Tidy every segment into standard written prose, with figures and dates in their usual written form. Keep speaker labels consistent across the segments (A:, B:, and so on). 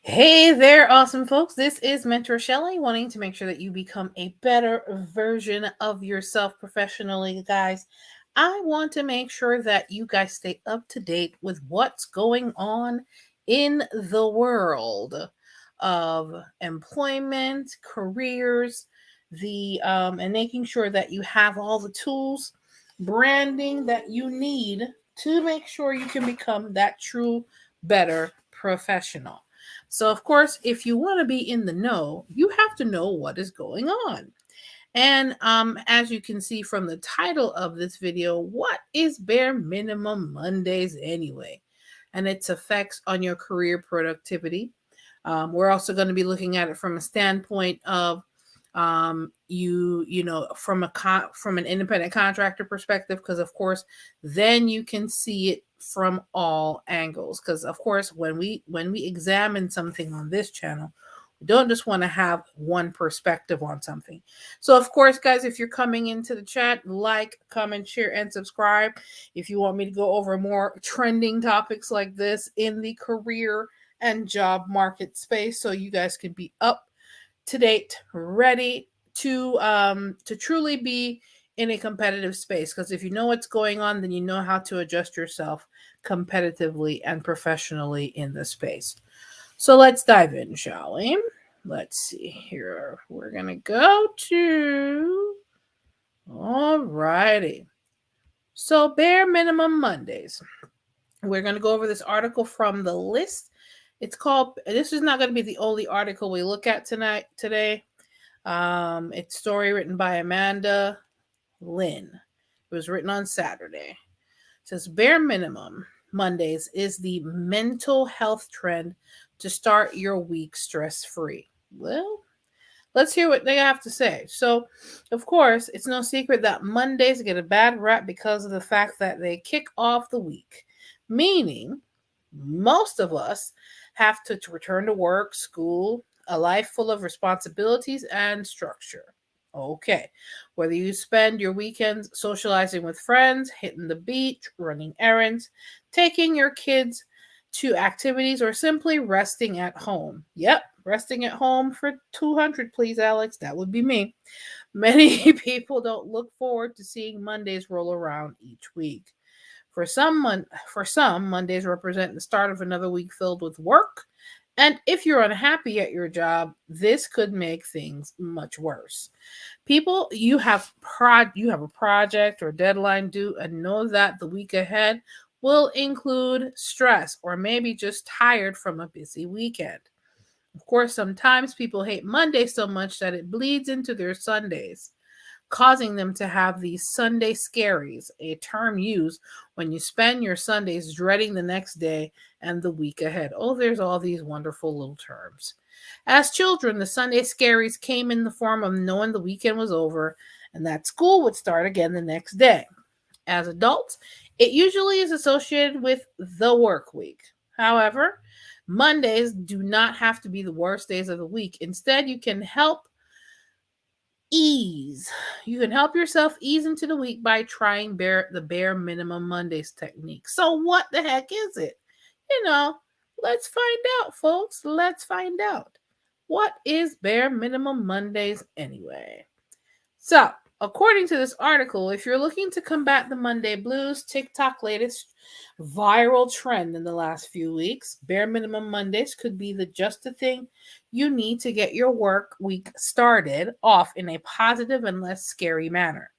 A: Hey there, awesome folks. This is Mentor Shelley, wanting to make sure that you become a better version of yourself professionally, guys. I want to make sure that you guys stay up to date with what's going on in the world of employment, careers, and making sure that you have all the tools, branding that you need to make sure you can become that true, better professional. So, of course, if you want to be in the know, you have to know what is going on. And as you can see from the title of this video, what is Bare Minimum Mondays anyway? And its effects on your career productivity. We're also going to be looking at it from a standpoint of from from an independent contractor perspective, because of course then you can see it from all angles, because of course when we examine something on this channel, we don't just want to have one perspective on something. So of course, guys, if you're coming into the chat, like, comment, share, and subscribe if you want me to go over more trending topics like this in the career and job market space, so you guys can be up to date, ready to truly be in a competitive space. Because if you know what's going on, then you know how to adjust yourself competitively and professionally in the space. So let's dive in, shall we? Let's see here. We're gonna go to alrighty. So bare minimum Mondays. We're gonna go over this article from the list. It's called. This is not going to be the only article we look at today. It's story written by Amanda Lynn. It was written on Saturday. It says bare minimum Mondays is the mental health trend to start your week stress free. Well, let's hear what they have to say. So, of course, it's no secret that Mondays get a bad rap because of the fact that they kick off the week, meaning most of us have to return to work, school, a life full of responsibilities and structure. Okay. Whether you spend your weekends socializing with friends, hitting the beach, running errands, taking your kids to activities, or simply resting at home. Yep, resting at home for 200, please, Alex. That would be me. Many people don't look forward to seeing Mondays roll around each week. For some, Mondays represent the start of another week filled with work. And if you're unhappy at your job, this could make things much worse. People, you have a project or deadline due, and know that the week ahead will include stress or maybe just tired from a busy weekend. Of course, sometimes people hate Monday so much that it bleeds into their Sundays, causing them to have these Sunday scaries, a term used when you spend your Sundays dreading the next day and the week ahead. Oh, there's all these wonderful little terms. As children, the Sunday scaries came in the form of knowing the weekend was over and that school would start again the next day. As adults, it usually is associated with the work week. However, Mondays do not have to be the worst days of the week. Instead, ease. You can help yourself ease into the week by trying the bare minimum Mondays technique. So, what the heck is it? You know, let's find out, folks. Let's find out. What is bare minimum Mondays anyway? So, according to this article, if you're looking to combat the Monday blues, TikTok latest viral trend in the last few weeks, bare minimum Mondays could be the just the thing you need to get your work week started off in a positive and less scary manner.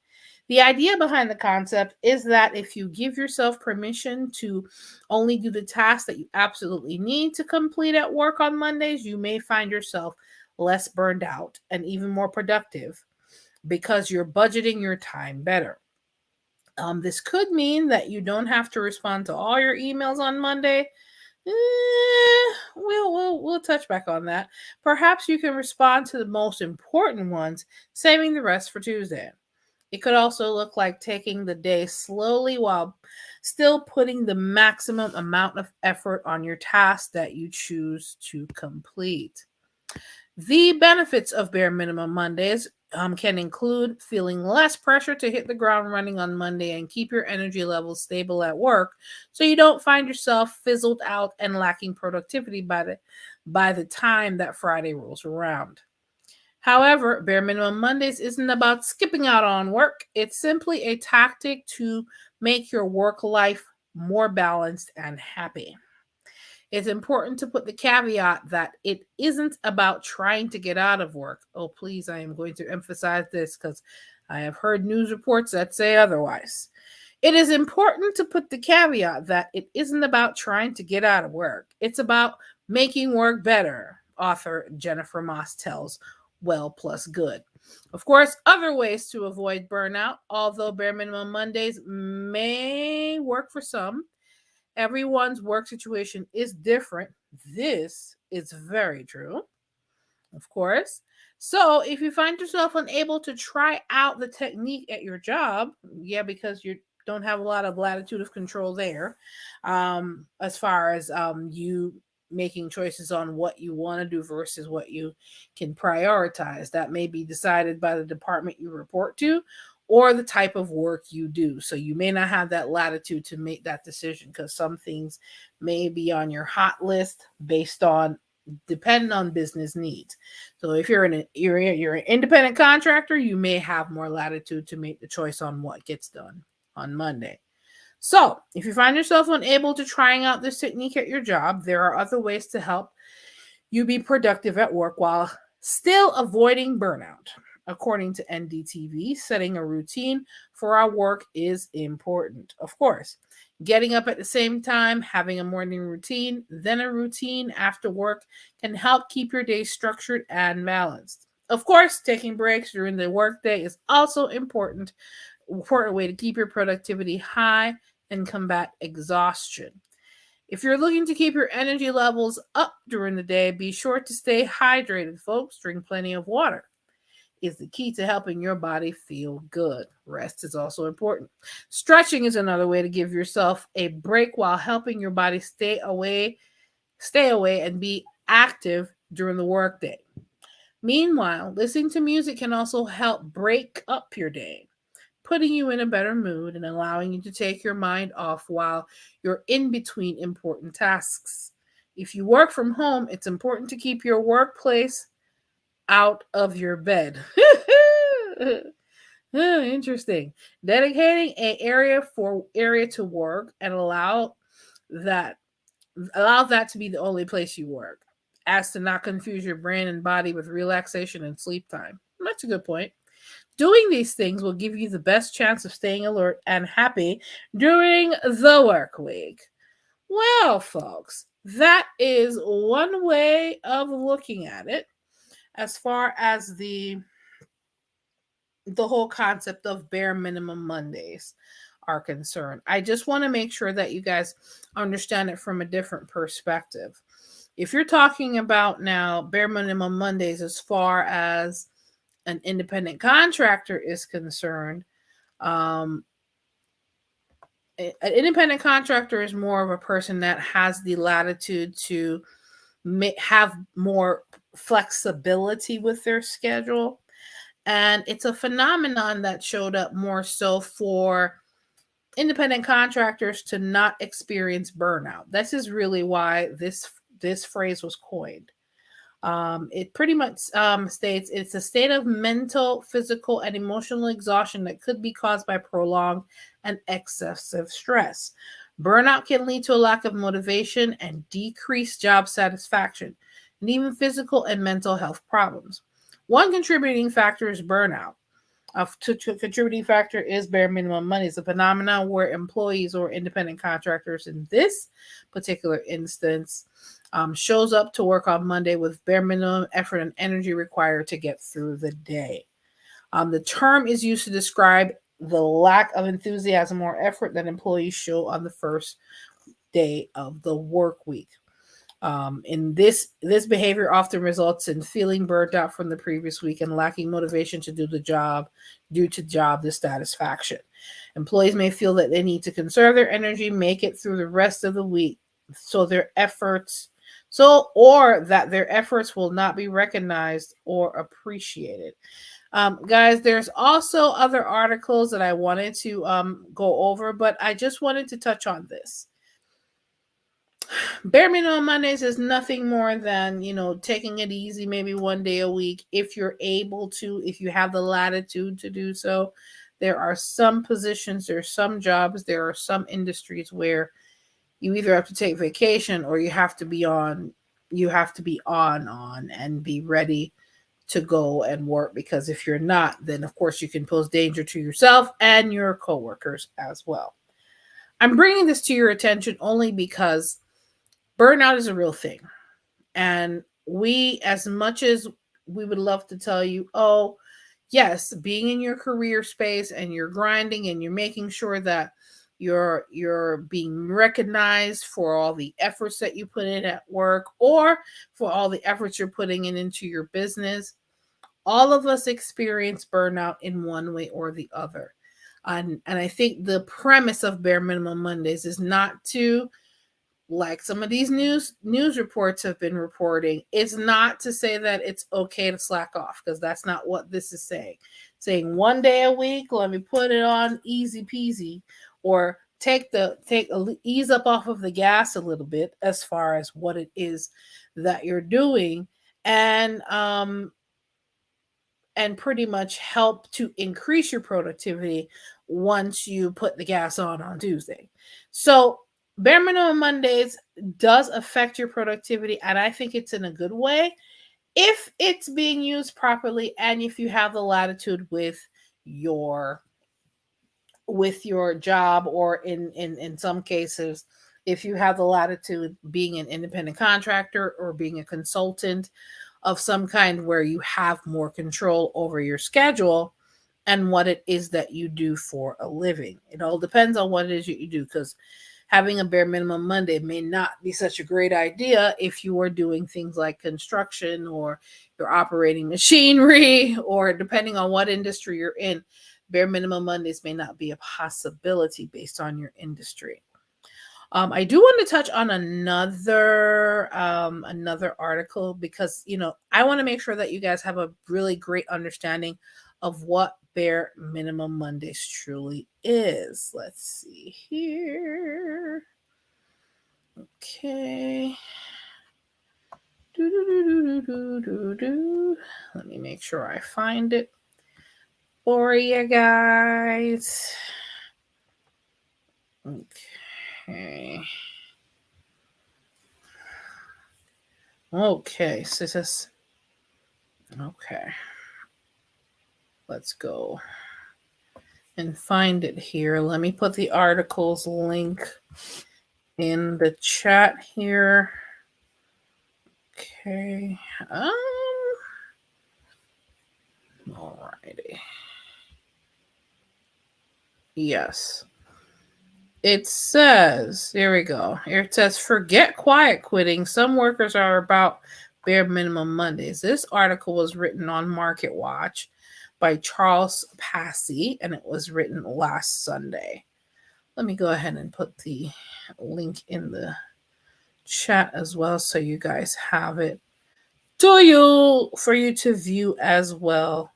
A: The idea behind the concept is that if you give yourself permission to only do the tasks that you absolutely need to complete at work on Mondays, you may find yourself less burned out and even more productive because you're budgeting your time better. This could mean that you don't have to respond to all your emails on Monday. We'll touch back on that. Perhaps you can respond to the most important ones, saving the rest for Tuesday. It could also look like taking the day slowly while still putting the maximum amount of effort on your task that you choose to complete. The benefits of bare minimum Mondays can include feeling less pressure to hit the ground running on Monday and keep your energy levels stable at work so you don't find yourself fizzled out and lacking productivity by the time that Friday rolls around. However, bare minimum Mondays isn't about skipping out on work. It's simply a tactic to make your work life more balanced and happy. It's important to put the caveat that it isn't about trying to get out of work. Oh, please, I am going to emphasize this because I have heard news reports that say otherwise. It is important to put the caveat that it isn't about trying to get out of work. It's about making work better, author Jennifer Moss tells Well Plus Good. Of course, other ways to avoid burnout, although bare minimum Mondays may work for some, everyone's work situation is different. This is very true, of course. So, if you find yourself unable to try out the technique at your job, yeah, because you don't have a lot of latitude of control there, as far as you making choices on what you want to do versus what you can prioritize. That may be decided by the department you report to or the type of work you do. So you may not have that latitude to make that decision because some things may be on your hot list based on depending on business needs. So if you're an independent contractor, you may have more latitude to make the choice on what gets done on Monday. So, if you find yourself unable to trying out this technique at your job, there are other ways to help you be productive at work while still avoiding burnout. According to NDTV, setting a routine for our work is important. Of course, getting up at the same time, having a morning routine, then a routine after work can help keep your day structured and balanced. Of course, taking breaks during the workday is also important way to keep your productivity high and combat exhaustion. If you're looking to keep your energy levels up during the day, be sure to stay hydrated, folks. Drink plenty of water. Is the key to helping your body feel good. Rest is also important. Stretching is another way to give yourself a break while helping your body stay away and be active during the workday. Meanwhile, listening to music can also help break up your day, putting you in a better mood and allowing you to take your mind off while you're in between important tasks. If you work from home, it's important to keep your workplace out of your bed. Interesting. Dedicating an area to work and that allow that to be the only place you work, as to not confuse your brain and body with relaxation and sleep time. That's a good point. Doing these things will give you the best chance of staying alert and happy during the work week. Well, folks, that is one way of looking at it as far as the whole concept of bare minimum Mondays are concerned. I just want to make sure that you guys understand it from a different perspective. If you're talking about now bare minimum Mondays as far as an independent contractor is concerned, um, an independent contractor is more of a person that has the latitude to have more flexibility with their schedule. And it's a phenomenon that showed up more so for independent contractors to not experience burnout. This is really why this phrase was coined. It pretty much states it's a state of mental, physical, and emotional exhaustion that could be caused by prolonged and excessive stress. Burnout can lead to a lack of motivation and decreased job satisfaction, and even physical and mental health problems. One contributing factor is burnout. A contributing factor is bare minimum money. It's a phenomenon where employees or independent contractors, in this particular instance, shows up to work on Monday with bare minimum effort and energy required to get through the day. The term is used to describe the lack of enthusiasm or effort that employees show on the first day of the work week. In this behavior often results in feeling burnt out from the previous week and lacking motivation to do the job due to job dissatisfaction. Employees may feel that they need to conserve their energy, make it through the rest of the week, or that their efforts will not be recognized or appreciated. Guys, there's also other articles that I wanted to go over, but I just wanted to touch on this. Bare minimum Mondays is nothing more than, taking it easy, maybe one day a week, if you're able to, if you have the latitude to do so. There are some positions, there are some jobs, there are some industries where you either have to take vacation or you have to be on and be ready to go and work, because if you're not, then of course you can pose danger to yourself and your coworkers as well. I'm bringing this to your attention only because burnout is a real thing. And we, as much as we would love to tell you, oh, yes, being in your career space and you're grinding and you're making sure that you're being recognized for all the efforts that you put in at work, or for all the efforts you're putting into your business. All of us experience burnout in one way or the other. And I think the premise of Bare Minimum Mondays is not to, like some of these news reports have been reporting, it's not to say that it's okay to slack off, because that's not what this is saying. Saying one day a week, let me put it on easy peasy, or ease up off of the gas a little bit as far as what it is that you're doing, and pretty much help to increase your productivity once you put the gas on Tuesday. So bare minimum Mondays does affect your productivity, and I think it's in a good way if it's being used properly, and if you have the latitude your with your job, or in some cases, if you have the latitude being an independent contractor or being a consultant of some kind, where you have more control over your schedule and what it is that you do for a living. It all depends on what it is you do, because having a bare minimum Monday may not be such a great idea if you are doing things like construction, or you're operating machinery, or depending on what industry you're in, bare minimum Mondays may not be a possibility based on your industry. I do want to touch on another article, because I want to make sure that you guys have a really great understanding of what bare minimum Mondays truly is. Let's see here. Okay. Let me make sure I find it for you guys. Okay. Okay, so this okay. Let's go and find it here. Let me put the article's link in the chat here. Okay. Alrighty. Yes. It says, here we go. Here it says, forget quiet quitting. Some workers are about bare minimum Mondays. This article was written on Market Watch by Charles Passy, and it was written last Sunday. Let me go ahead and put the link in the chat as well, so you guys have it for you to view as well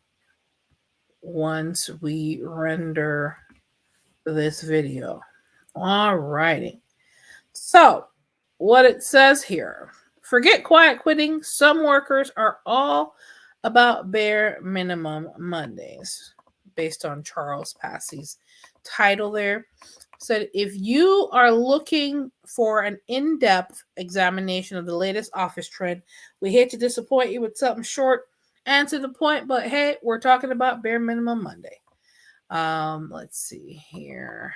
A: once we render this video. All righty. So, what it says here, forget quiet quitting. Some workers are all about bare minimum Mondays, based on Charles Passy's title there. Said, if you are looking for an in-depth examination of the latest office trend, we hate to disappoint you with something short and to the point, but hey, we're talking about bare minimum Monday. Let's see here.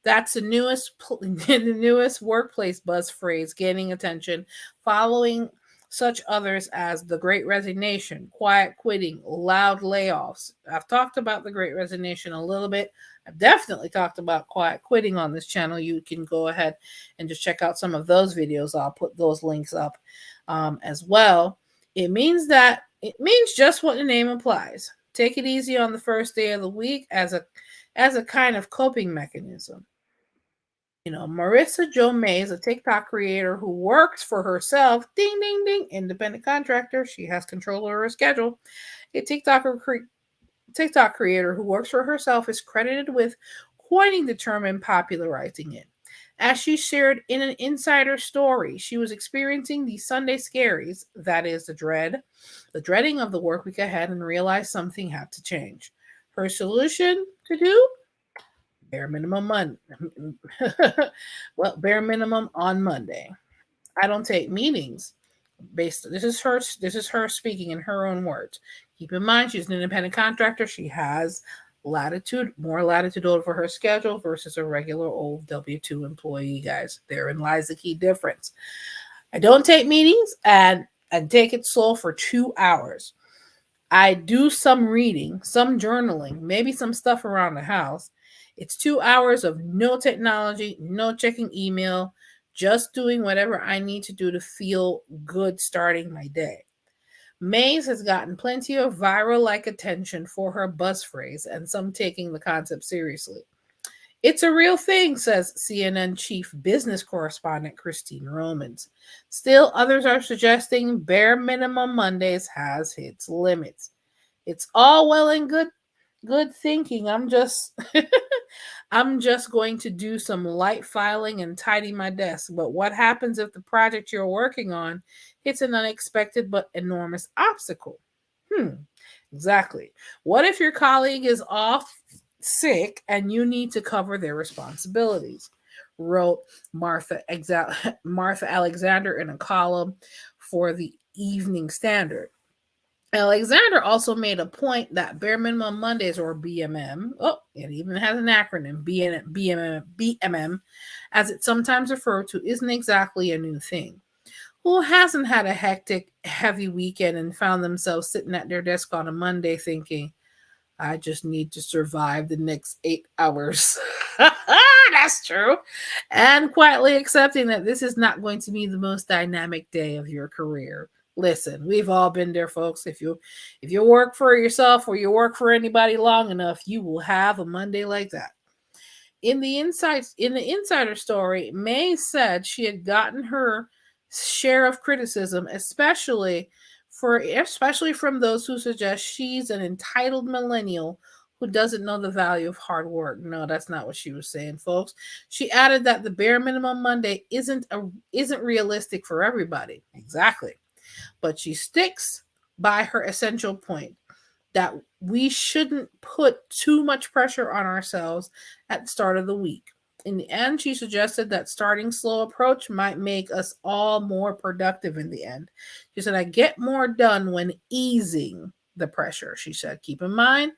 A: That's the newest workplace buzz phrase gaining attention, following such others as the Great Resignation, quiet quitting, loud layoffs. I've talked about the Great Resignation a little bit. I've definitely talked about quiet quitting on this channel. You can go ahead and just check out some of those videos. I'll put those links up as well. It means just what the name implies. Take it easy on the first day of the week as a kind of coping mechanism. Marissa Jo Mays, a TikTok creator who works for herself, ding, ding, ding, independent contractor. She has control over her schedule. A TikTok creator who works for herself is credited with coining the term and popularizing it. As she shared in an insider story, she was experiencing the Sunday scaries, that is the dreading of the work week ahead, and realized something had to change. Her solution to do bare minimum Monday. Well, bare minimum on Monday. I don't take meetings based. This is her speaking in her own words. Keep in mind she's an independent contractor. She has more latitude over her schedule versus a regular old W-2 employee, guys. Therein lies the key difference. I don't take meetings and take it slow for 2 hours. I do some reading, some journaling, maybe some stuff around the house. It's 2 hours of no technology, no checking email, just doing whatever I need to do to feel good starting my day. Mays has gotten plenty of viral like attention for her buzz phrase and some taking the concept seriously. It's a real thing, says CNN chief business correspondent Christine Romans. Still, others are suggesting bare minimum Mondays has its limits. It's all well and good thinking. I'm just going to do some light filing and tidy my desk. But what happens if the project you're working on hits an unexpected but enormous obstacle? Hmm, exactly. What if your colleague is off sick and you need to cover their responsibilities? Wrote Martha Alexander in a column for the Evening Standard. Alexander also made a point that bare minimum Mondays, or BMM, oh, it even has an acronym, BMM, as it's sometimes referred to, isn't exactly a new thing. Who hasn't had a hectic, heavy weekend and found themselves sitting at their desk on a Monday thinking, I just need to survive the next 8 hours? That's true. And quietly accepting that this is not going to be the most dynamic day of your career. Listen, we've all been there, folks. If you work for yourself or you work for anybody long enough, you will have a Monday like that. In the insider story, May said she had gotten her share of criticism, especially from those who suggest she's an entitled millennial who doesn't know the value of hard work. No, that's not what she was saying, folks. She added that the bare minimum Monday isn't realistic for everybody. Exactly. But she sticks by her essential point that we shouldn't put too much pressure on ourselves at the start of the week. In the end, she suggested that starting slow approach might make us all more productive in the end. She said, I get more done when easing the pressure. She said, keep in mind,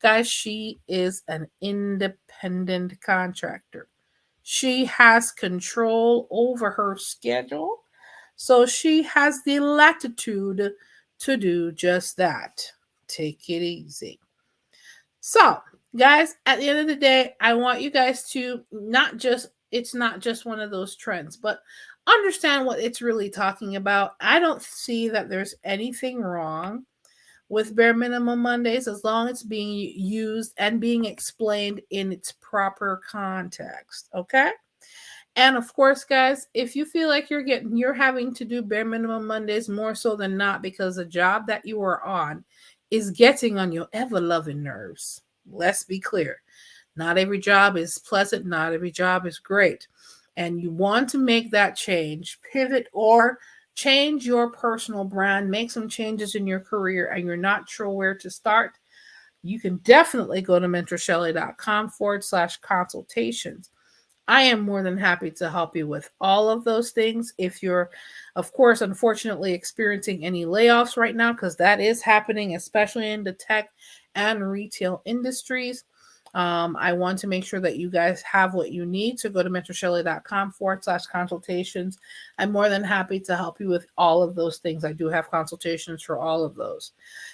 A: guys, she is an independent contractor. She has control over her schedule, so she has the latitude to do just that. Take it easy. So, guys, at the end of the day, I want you guys to it's not just one of those trends, but understand what it's really talking about. I don't see that there's anything wrong with bare minimum Mondays as long as it's being used and being explained in its proper context. Okay? And of course, guys, if you feel like you're having to do bare minimum Mondays more so than not because the job that you are on is getting on your ever loving nerves. Let's be clear. Not every job is pleasant, not every job is great. And you want to make that change, pivot or change your personal brand, make some changes in your career, and you're not sure where to start, you can definitely go to mentorshelley.com/consultations. I am more than happy to help you with all of those things. If you're, of course, unfortunately experiencing any layoffs right now, because that is happening, especially in the tech and retail industries, I want to make sure that you guys have what you need. So go to mentorshelley.com/consultations. I'm more than happy to help you with all of those things. I do have consultations for all of those.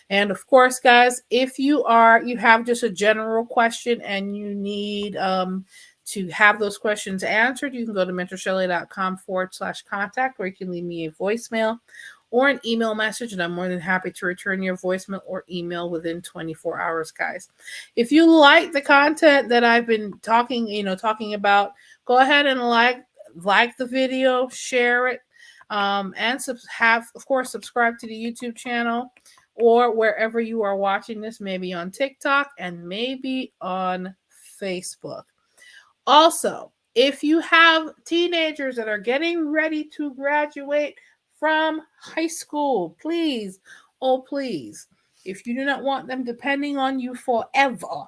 A: And of course, guys, if you have just a general question and you need to have those questions answered, you can go to mentorshelley.com/contact, or you can leave me a voicemail or an email message, and I'm more than happy to return your voicemail or email within 24 hours, guys. If you like the content that I've been talking about Go ahead and like the video, share it, and of course subscribe to the YouTube channel or wherever you are watching this, maybe on TikTok and maybe on Facebook. Also, if you have teenagers that are getting ready to graduate from high school, please, oh please, if you do not want them depending on you forever,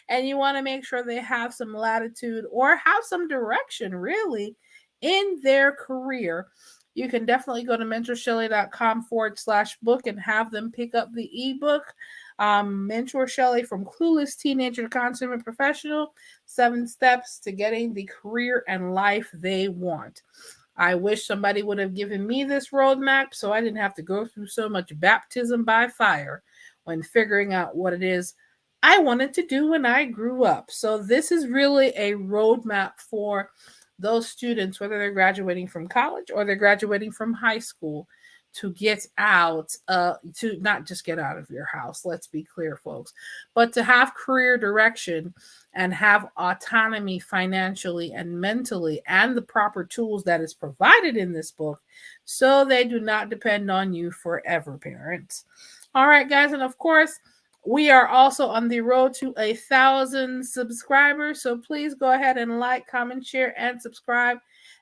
A: and you want to make sure they have some latitude or have some direction really in their career, you can definitely go to mentorshelley.com/book and have them pick up the ebook. Mentor Shelley from Clueless Teenager to Consummate Professional, 7 Steps to Getting the Career and Life They Want. I wish somebody would have given me this roadmap so I didn't have to go through so much baptism by fire when figuring out what it is I wanted to do when I grew up. So this is really a roadmap for those students, whether they're graduating from college or they're graduating from high school, to get out, to not just get out of your house, let's be clear, folks, but to have career direction and have autonomy financially and mentally and the proper tools that is provided in this book so they do not depend on you forever, parents. All right, guys, and of course, we are also on the road to 1,000 subscribers. So please go ahead and like, comment, share, and subscribe.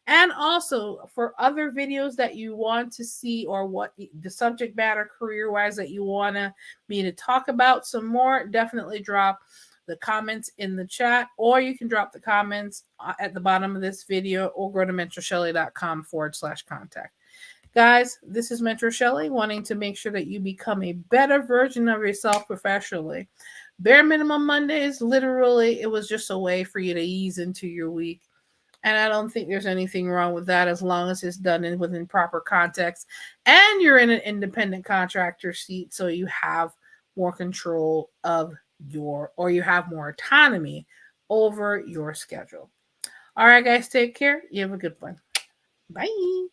A: And also for other videos that you want to see or what the subject matter career-wise that you want me to talk about some more, definitely drop the comments in the chat, or you can drop the comments at the bottom of this video or go to mentorshelley.com/contact. Guys, this is Mentor Shelley wanting to make sure that you become a better version of yourself professionally. Bare Minimum Mondays, literally, it was just a way for you to ease into your week. And I don't think there's anything wrong with that as long as it's done within proper context and you're in an independent contractor seat so you have more control of you have more autonomy over your schedule. All right, guys, take care. You have a good one. Bye.